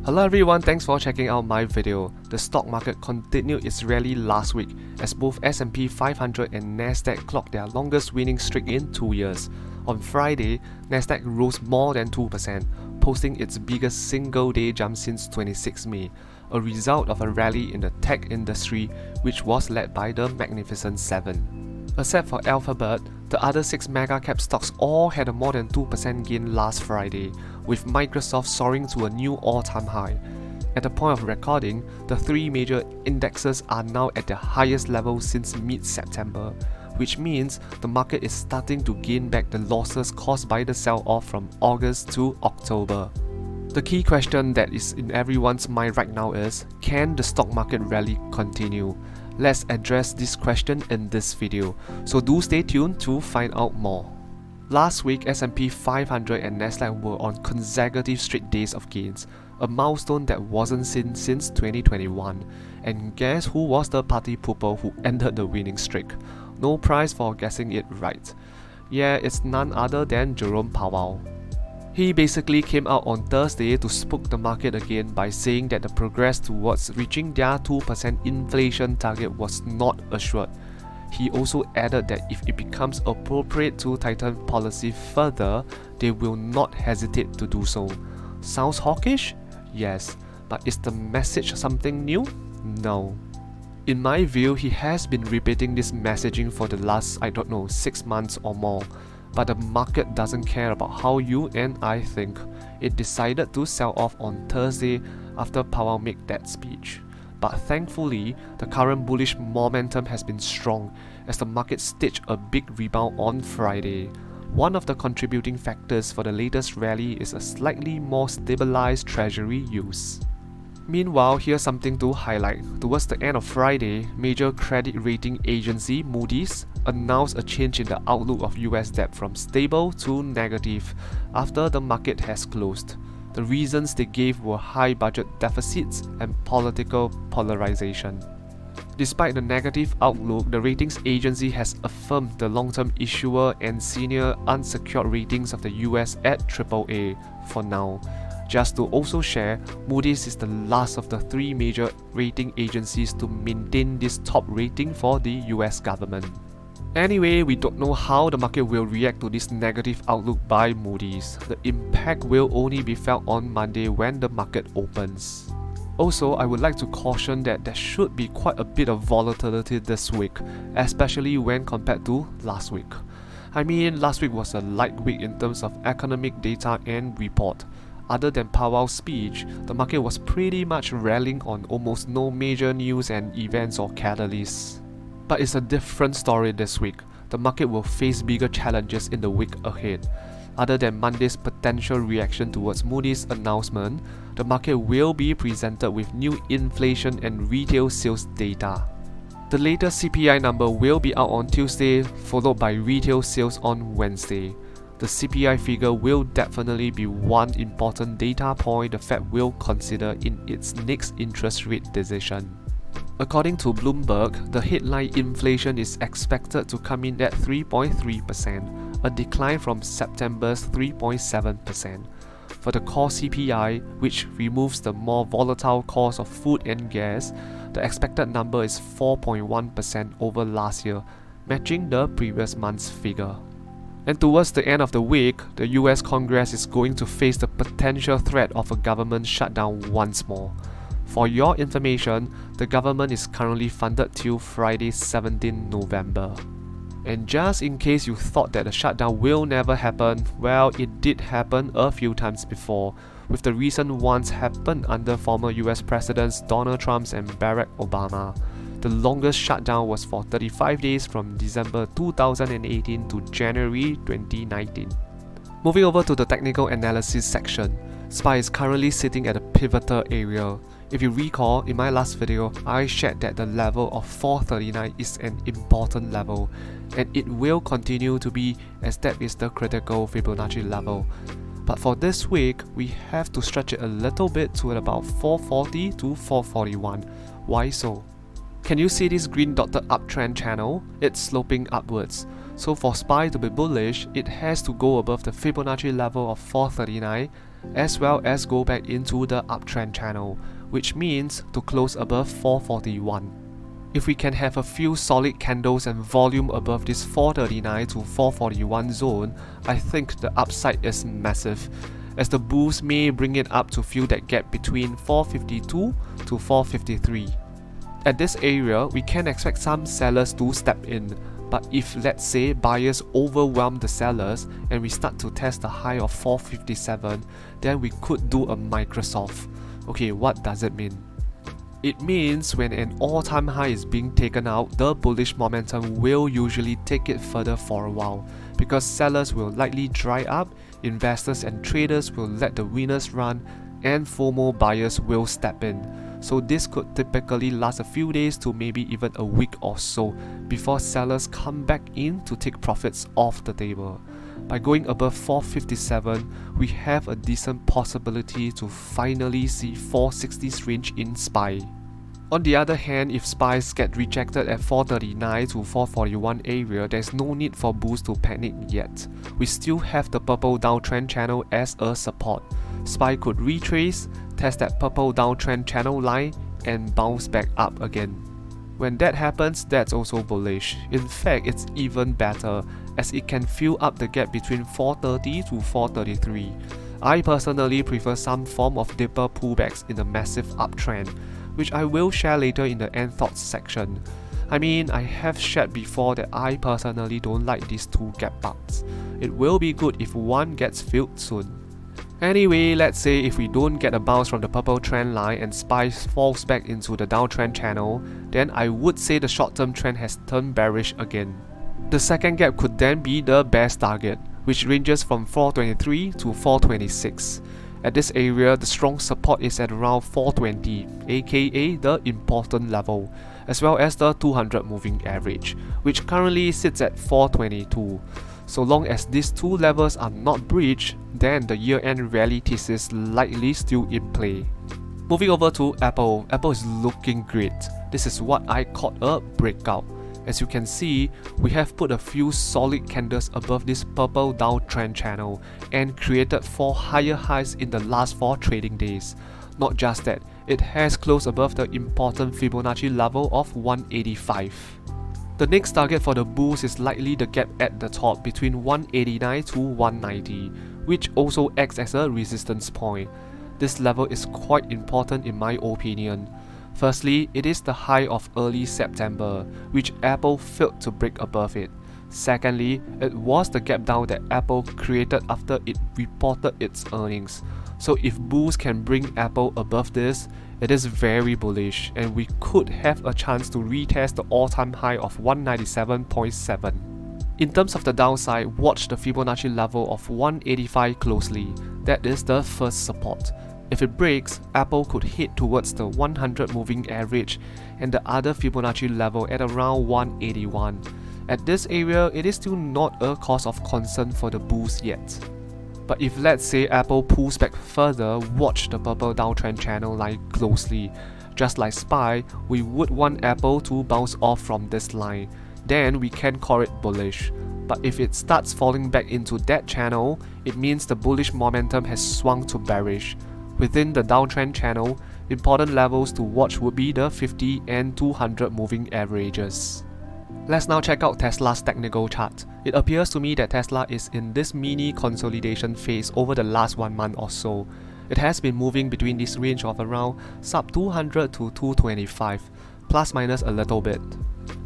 Hello everyone, thanks for checking out my video. The stock market continued its rally last week as both S&P500 and Nasdaq clocked their longest winning streak in 2 years. On Friday, Nasdaq rose more than 2%, posting its biggest single-day jump since 26 May, a result of a rally in the tech industry which was led by the Magnificent Seven. Except for Alphabet, the other 6 mega-cap stocks all had a more than 2% gain last Friday, with Microsoft soaring to a new all-time high. At the point of recording, the 3 major indexes are now at their highest level since mid-September, which means the market is starting to gain back the losses caused by the sell-off from August to October. The key question that is in everyone's mind right now is, can the stock market rally continue? Let's address this question in this video, so do stay tuned to find out more. Last week, S&P 500 and Nasdaq were on consecutive straight days of gains, a milestone that wasn't seen since 2021. And guess who was the party pooper who ended the winning streak? No prize for guessing it right. Yeah, it's none other than Jerome Powell. He basically came out on Thursday to spook the market again by saying that the progress towards reaching their 2% inflation target was not assured. He also added that if it becomes appropriate to tighten policy further, they will not hesitate to do so. Sounds hawkish? Yes, but is the message something new? No. In my view, he has been repeating this messaging for the last, 6 months or more. But the market doesn't care about how you and I think. It decided to sell off on Thursday after Powell made that speech. But thankfully, the current bullish momentum has been strong as the market staged a big rebound on Friday. One of the contributing factors for the latest rally is a slightly more stabilized treasury use. Meanwhile, here's something to highlight. Towards the end of Friday, major credit rating agency Moody's announced a change in the outlook of US debt from stable to negative after the market has closed. The reasons they gave were high budget deficits and political polarization. Despite the negative outlook, the ratings agency has affirmed the long-term issuer and senior unsecured ratings of the US at AAA for now. Just to also share, Moody's is the last of the 3 major rating agencies to maintain this top rating for the US government. Anyway, we don't know how the market will react to this negative outlook by Moody's. The impact will only be felt on Monday when the market opens. Also, I would like to caution that there should be quite a bit of volatility this week, especially when compared to last week. I mean, last week was a light week in terms of economic data and report. Other than Powell's speech, the market was pretty much rallying on almost no major news and events or catalysts. But it's a different story this week. The market will face bigger challenges in the week ahead. Other than Monday's potential reaction towards Moody's announcement, the market will be presented with new inflation and retail sales data. The latest CPI number will be out on Tuesday, followed by retail sales on Wednesday. The CPI figure will definitely be one important data point the Fed will consider in its next interest rate decision. According to Bloomberg, the headline inflation is expected to come in at 3.3%, a decline from September's 3.7%. For the core CPI, which removes the more volatile cost of food and gas, the expected number is 4.1% over last year, matching the previous month's figure. And towards the end of the week, the US Congress is going to face the potential threat of a government shutdown once more. For your information, the government is currently funded till Friday 17 November. And just in case you thought that the shutdown will never happen, well, it did happen a few times before, with the recent ones happened under former US Presidents Donald Trump and Barack Obama. The longest shutdown was for 35 days from December 2018 to January 2019. Moving over to the technical analysis section, SPY is currently sitting at a pivotal area. If you recall, in my last video, I shared that the level of 439 is an important level, and it will continue to be as that is the critical Fibonacci level. But for this week, we have to stretch it a little bit to about 440 to 441. Why so? Can you see this green dotted uptrend channel? It's sloping upwards. So for SPY to be bullish, it has to go above the Fibonacci level of 439 as well as go back into the uptrend channel, which means to close above 441. If we can have a few solid candles and volume above this 439 to 441 zone, I think the upside is massive, as the bulls may bring it up to fill that gap between 452 to 453. At this area, we can expect some sellers to step in, but if let's say buyers overwhelm the sellers and we start to test the high of 457, then we could do a Microsoft. Okay, what does it mean? It means when an all-time high is being taken out, the bullish momentum will usually take it further for a while, because sellers will likely dry up, investors and traders will let the winners run, and FOMO buyers will step in. So this could typically last a few days to maybe even a week or so before sellers come back in to take profits off the table. By going above 457, we have a decent possibility to finally see 460's range in SPY. On the other hand, if SPYs get rejected at 439 to 441 area, there's no need for bulls to panic yet. We still have the purple downtrend channel as a support. SPY could retrace, test that purple downtrend channel line, and bounce back up again. When that happens, that's also bullish. In fact, it's even better, as it can fill up the gap between 430 to 433. I personally prefer some form of deeper pullbacks in the massive uptrend, which I will share later in the end thoughts section. I mean, I have shared before that I personally don't like these two gap ups. It will be good if one gets filled soon. Anyway, let's say if we don't get a bounce from the purple trend line and SPY falls back into the downtrend channel, then I would say the short-term trend has turned bearish again. The second gap could then be the bear's target, which ranges from 423 to 426. At this area, the strong support is at around 420, aka the important level, as well as the 200 moving average, which currently sits at 422. So long as these two levels are not breached, then the year-end rally thesis likely still in play. Moving over to Apple. Apple is looking great. This is what I called a breakout. As you can see, we have put a few solid candles above this purple downtrend channel and created 4 higher highs in the last 4 trading days. Not just that, it has closed above the important Fibonacci level of 185. The next target for the bulls is likely the gap at the top between 189 to 190, which also acts as a resistance point. This level is quite important in my opinion. Firstly, it is the high of early September, which Apple failed to break above it. Secondly, it was the gap down that Apple created after it reported its earnings. So if bulls can bring Apple above this, it is very bullish and we could have a chance to retest the all-time high of 197.7. In terms of the downside, watch the Fibonacci level of 185 closely. That is the first support. If it breaks, Apple could head towards the 100 moving average and the other Fibonacci level at around 181. At this area, it is still not a cause of concern for the bulls yet. But if let's say Apple pulls back further, watch the purple downtrend channel line closely. Just like SPY, we would want Apple to bounce off from this line. Then we can call it bullish. But if it starts falling back into that channel, it means the bullish momentum has swung to bearish. Within the downtrend channel, important levels to watch would be the 50 and 200 moving averages. Let's now check out Tesla's technical chart. It appears to me that Tesla is in this mini consolidation phase over the last 1 month or so. It has been moving between this range of around sub 200 to 225, plus minus a little bit.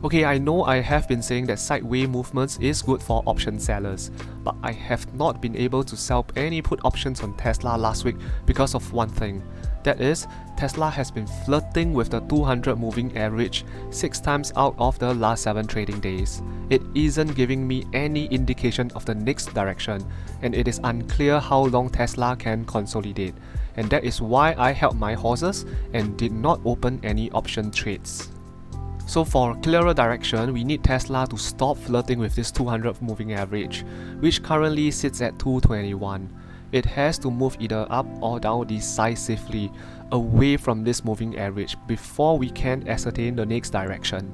Okay, I know I have been saying that sideways movements is good for option sellers, but I have not been able to sell any put options on Tesla last week because of one thing. That is, Tesla has been flirting with the 200 moving average 6 times out of the last 7 trading days. It isn't giving me any indication of the next direction, and it is unclear how long Tesla can consolidate. And that is why I held my horses and did not open any option trades. So for clearer direction, we need Tesla to stop flirting with this 200 moving average, which currently sits at 221. It has to move either up or down decisively away from this moving average before we can ascertain the next direction.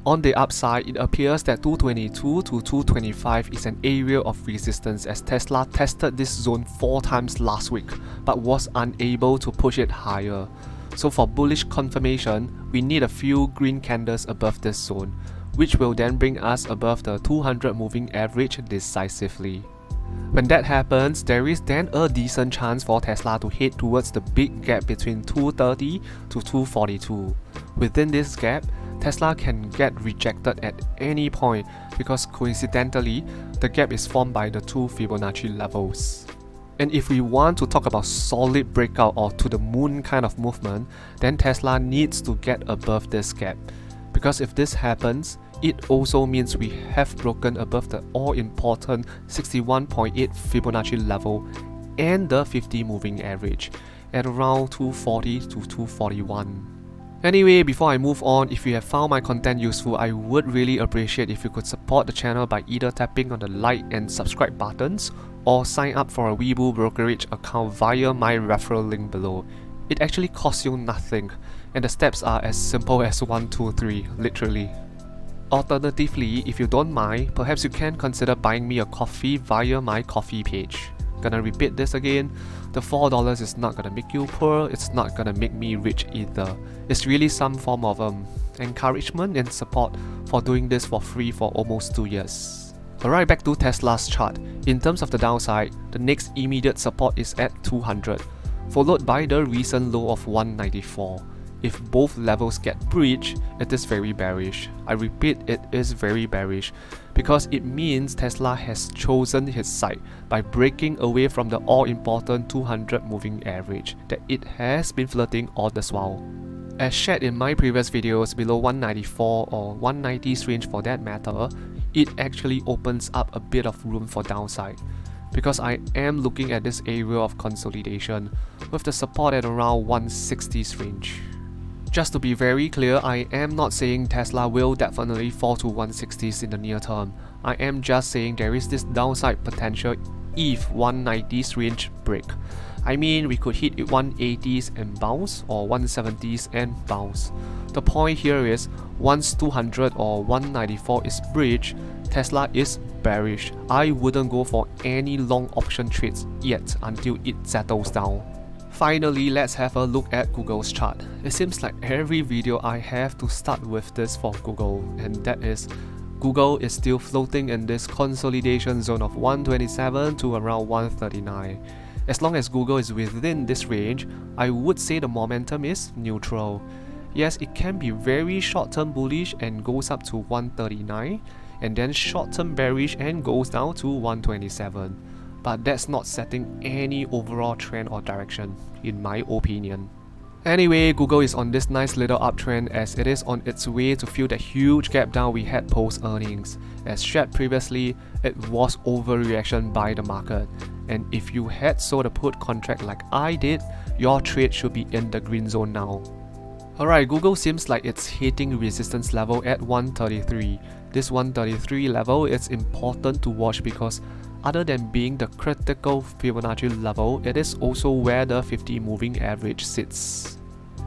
On the upside, it appears that 222 to 225 is an area of resistance as Tesla tested this zone 4 times last week but was unable to push it higher. So for bullish confirmation, we need a few green candles above this zone, which will then bring us above the 200 moving average decisively. When that happens, there is then a decent chance for Tesla to head towards the big gap between 230 to 242. Within this gap, Tesla can get rejected at any point because coincidentally, the gap is formed by the 2 Fibonacci levels. And if we want to talk about solid breakout or to the moon kind of movement, then Tesla needs to get above this gap. Because if this happens, it also means we have broken above the all-important 61.8 Fibonacci level and the 50 moving average at around 240 to 241. Anyway, before I move on, if you have found my content useful, I would really appreciate if you could support the channel by either tapping on the like and subscribe buttons or sign up for a Weibo brokerage account via my referral link below. It actually costs you nothing, and the steps are as simple as 1, 2, 3, literally. Alternatively, if you don't mind, perhaps you can consider buying me a coffee via my coffee page. Gonna repeat this again, the $4 is not gonna make you poor, it's not gonna make me rich either. It's really some form of encouragement and support for doing this for free for almost 2 years. Alright, back to Tesla's chart. In terms of the downside, the next immediate support is at 200, followed by the recent low of 194. If both levels get breached, it is very bearish. I repeat, it is very bearish because it means Tesla has chosen his side by breaking away from the all-important 200 moving average that it has been flirting all this while. As shared in my previous videos, below 194 or 190's range for that matter, it actually opens up a bit of room for downside, because I am looking at this area of consolidation with the support at around 160's range. Just to be very clear, I am not saying Tesla will definitely fall to 160's in the near term. I am just saying there is this downside potential if 190's range break. I mean, we could hit 180's and bounce, or 170's and bounce. The point here is, once 200 or 194 is breached, Tesla is bearish. I wouldn't go for any long option trades yet until it settles down. Finally, let's have a look at Google's chart. It seems like every video I have to start with this for Google, and that is Google is still floating in this consolidation zone of 127 to around 139. As long as Google is within this range, I would say the momentum is neutral. Yes, it can be very short-term bullish and goes up to 139, and then short-term bearish and goes down to 127. But that's not setting any overall trend or direction, in my opinion. Anyway, Google is on this nice little uptrend as it is on its way to fill that huge gap down we had post-earnings. As shared previously, it was overreaction by the market, and if you had sold a put contract like I did, your trade should be in the green zone now. Alright, Google seems like it's hitting resistance level at 133. This 133 level is important to watch because other than being the critical Fibonacci level, it is also where the 50 moving average sits.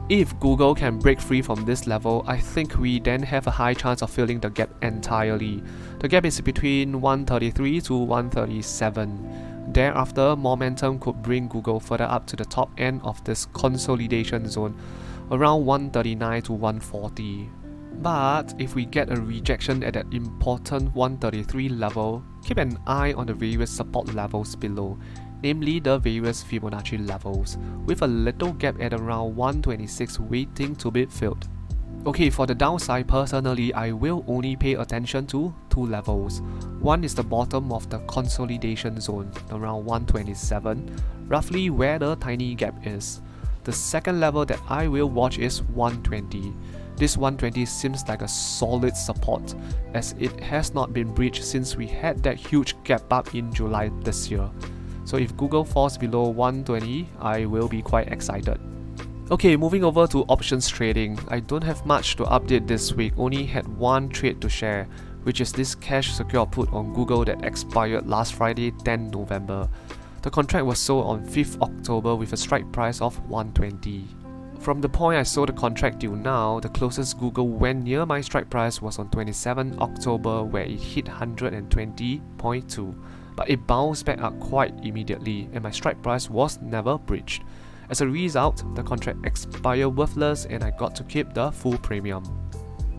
If Google can break free from this level, I think we then have a high chance of filling the gap entirely. The gap is between 133 to 137. Thereafter, momentum could bring Google further up to the top end of this consolidation zone, around 139 to 140. But if we get a rejection at that important 133 level, keep an eye on the various support levels below, namely the various Fibonacci levels, with a little gap at around 126 waiting to be filled. Okay, for the downside, personally, I will only pay attention to 2 levels. One is the bottom of the consolidation zone, around 127, roughly where the tiny gap is. The second level that I will watch is 120. This 120 seems like a solid support, as it has not been breached since we had that huge gap up in July this year. So if Google falls below 120, I will be quite excited. Okay, moving over to options trading. I don't have much to update this week, only had one trade to share, which is this cash secure put on Google that expired last Friday, 10 November. The contract was sold on 5th October with a strike price of 120. From the point I sold the contract till now, the closest Google went near my strike price was on 27 October where it hit 120.2, but it bounced back up quite immediately and my strike price was never breached. As a result, the contract expired worthless and I got to keep the full premium.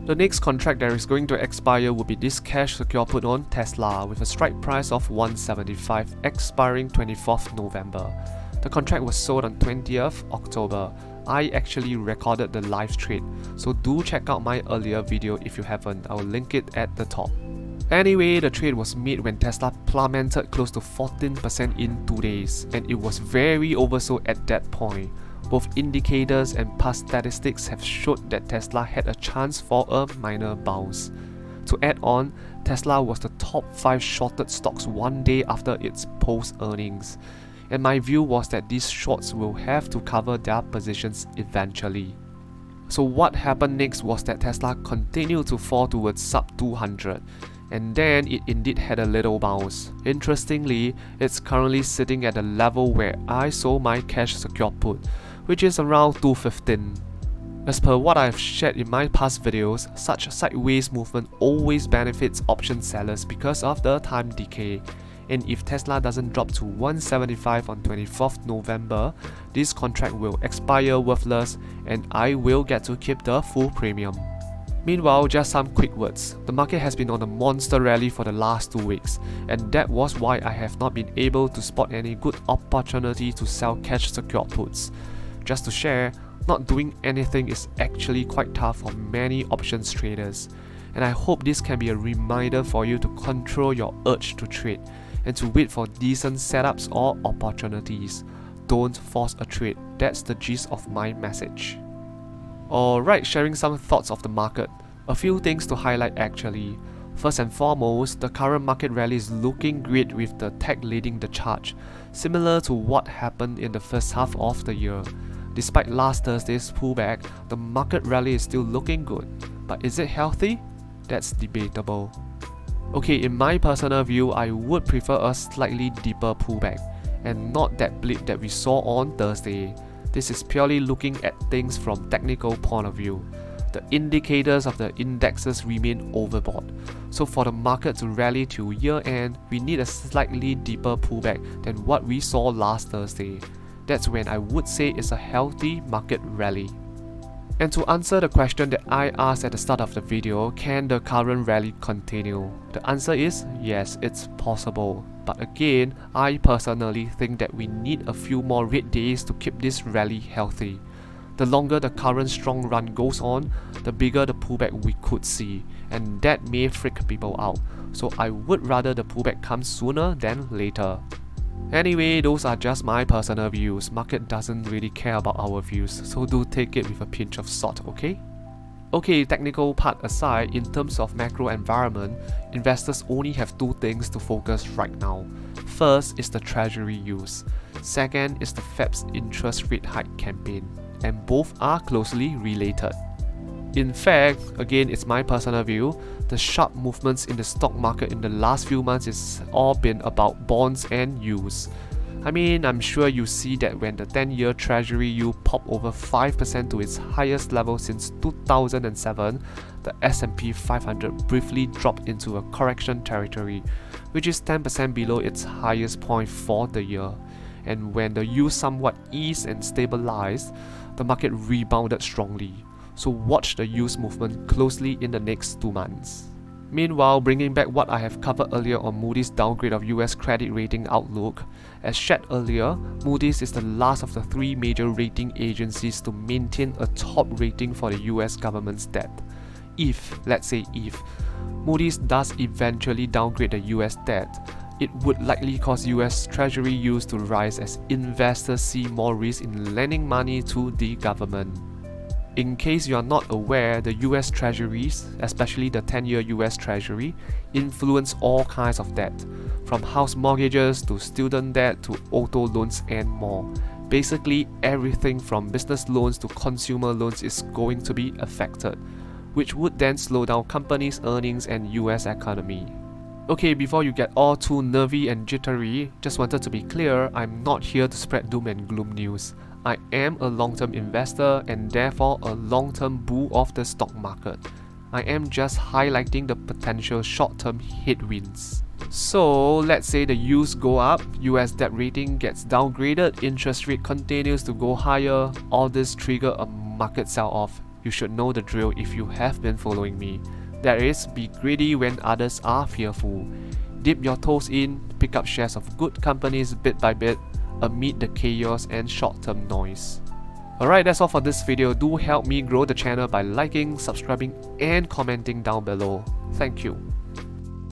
The next contract that is going to expire will be this cash secure put on Tesla with a strike price of 175 expiring 24th November. The contract was sold on 20th October. I actually recorded the live trade, so do check out my earlier video if you haven't. I will link it at the top. Anyway, the trade was made when Tesla plummeted close to 14% in 2 days, and it was very oversold at that point. Both indicators and past statistics have showed that Tesla had a chance for a minor bounce. To add on, Tesla was the top 5 shorted stocks 1 day after its post-earnings. And my view was that these shorts will have to cover their positions eventually. So what happened next was that Tesla continued to fall towards sub 200, and then it indeed had a little bounce. Interestingly, it's currently sitting at a level where I sold my cash secure put, which is around 215. As per what I have shared in my past videos, such sideways movement always benefits option sellers because of the time decay. And if Tesla doesn't drop to 175 on 24th November, this contract will expire worthless and I will get to keep the full premium. Meanwhile, just some quick words. The market has been on a monster rally for the last 2 weeks, and that was why I have not been able to spot any good opportunity to sell cash secure puts. Just to share, not doing anything is actually quite tough for many options traders, and I hope this can be a reminder for you to control your urge to trade and to wait for decent setups or opportunities. Don't force a trade. That's the gist of my message. Alright, sharing some thoughts of the market. A few things to highlight actually. First and foremost, the current market rally is looking great with the tech leading the charge, similar to what happened in the first half of the year. Despite last Thursday's pullback, the market rally is still looking good. But is it healthy? That's debatable. Okay, in my personal view, I would prefer a slightly deeper pullback, and not that blip that we saw on Thursday. This is purely looking at things from technical point of view. The indicators of the indexes remain overbought, so for the market to rally till year end, we need a slightly deeper pullback than what we saw last Thursday. That's when I would say it's a healthy market rally. And to answer the question that I asked at the start of the video, can the current rally continue? The answer is yes, it's possible. But again, I personally think that we need a few more red days to keep this rally healthy. The longer the current strong run goes on, the bigger the pullback we could see, and that may freak people out. So I would rather the pullback comes sooner than later. Anyway, those are just my personal views. Market doesn't really care about our views, so do take it with a pinch of salt, okay? Okay, technical part aside, in terms of macro environment, investors only have 2 things to focus right now. First is the treasury yields. Second is the Fed's interest rate hike campaign, and both are closely related. In fact, again, it's my personal view, the sharp movements in the stock market in the last few months has all been about bonds and yields. I mean, I'm sure you see that when the 10-year treasury yield popped over 5% to its highest level since 2007, the S&P 500 briefly dropped into a correction territory, which is 10% below its highest point for the year. And when the yield somewhat eased and stabilized, the market rebounded strongly. So watch the yields movement closely in the next 2 months. Meanwhile, bringing back what I have covered earlier on Moody's downgrade of US credit rating outlook, as shared earlier, Moody's is the last of the 3 major rating agencies to maintain a top rating for the US government's debt. Let's say if, Moody's does eventually downgrade the US debt, it would likely cause US Treasury yields to rise as investors see more risk in lending money to the government. In case you are not aware, the US Treasuries, especially the 10-year US Treasury, influence all kinds of debt, from house mortgages to student debt to auto loans and more. Basically, everything from business loans to consumer loans is going to be affected, which would then slow down companies' earnings and US economy. Okay, before you get all too nervy and jittery, just wanted to be clear, I'm not here to spread doom and gloom news. I am a long-term investor and therefore a long-term bull of the stock market. I am just highlighting the potential short-term headwinds. So let's say the yields go up, US debt rating gets downgraded, interest rate continues to go higher, all this trigger a market sell-off. You should know the drill if you have been following me. That is, be greedy when others are fearful. Dip your toes in, pick up shares of good companies bit by bit, amid the chaos and short-term noise. Alright, that's all for this video. Do help me grow the channel by liking, subscribing and commenting down below. Thank you.